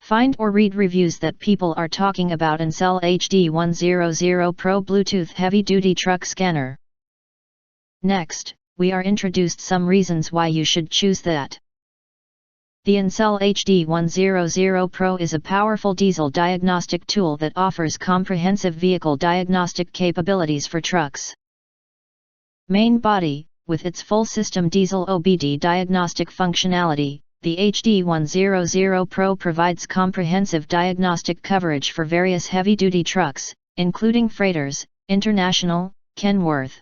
Find or read reviews that people are talking about ANCEL HD100PRO Bluetooth heavy-duty truck scanner. Next, we are introduced some reasons why you should choose that. The ANCEL HD100PRO is a powerful diesel diagnostic tool that offers comprehensive vehicle diagnostic capabilities for trucks. Main body, with its full system diesel OBD diagnostic functionality, the HD100PRO provides comprehensive diagnostic coverage for various heavy-duty trucks, including freighters, International, Kenworth,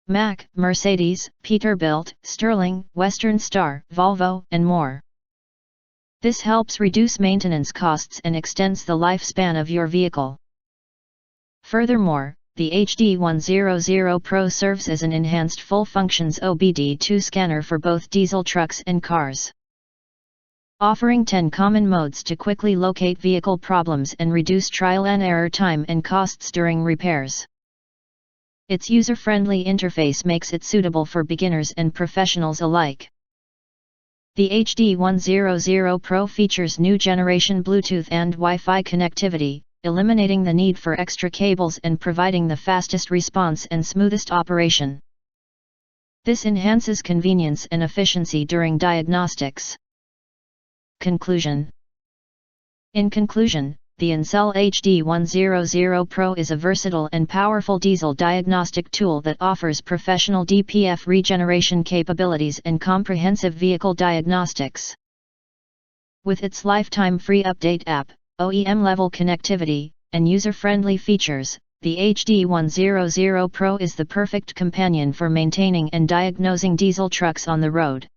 Mack, Mercedes, Peterbilt, Sterling, Western Star, Volvo, and more. This helps reduce maintenance costs and extends the lifespan of your vehicle. Furthermore, the HD100PRO serves as an enhanced full-functions OBD2 scanner for both diesel trucks and cars, offering 10 common modes to quickly locate vehicle problems and reduce trial and error time and costs during repairs. Its user-friendly interface makes it suitable for beginners and professionals alike. The HD100PRO features new generation Bluetooth and Wi-Fi connectivity, eliminating the need for extra cables and providing the fastest response and smoothest operation. This enhances convenience and efficiency during diagnostics. Conclusion. In conclusion, the ANCEL HD100PRO is a versatile and powerful diesel diagnostic tool that offers professional DPF regeneration capabilities and comprehensive vehicle diagnostics. With its lifetime free update app, OEM-level connectivity, and user-friendly features, the HD100PRO is the perfect companion for maintaining and diagnosing diesel trucks on the road.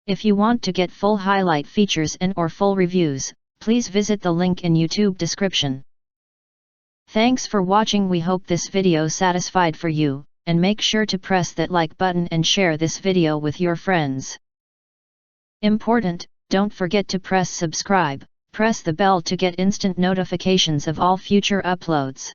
If you want to get full highlight features and/or full reviews, please visit the link in YouTube description. Thanks for watching. We hope this video satisfied for you, and make sure to press that like button and share this video with your friends. Important, don't forget to press subscribe. Press the bell to get instant notifications of all future uploads.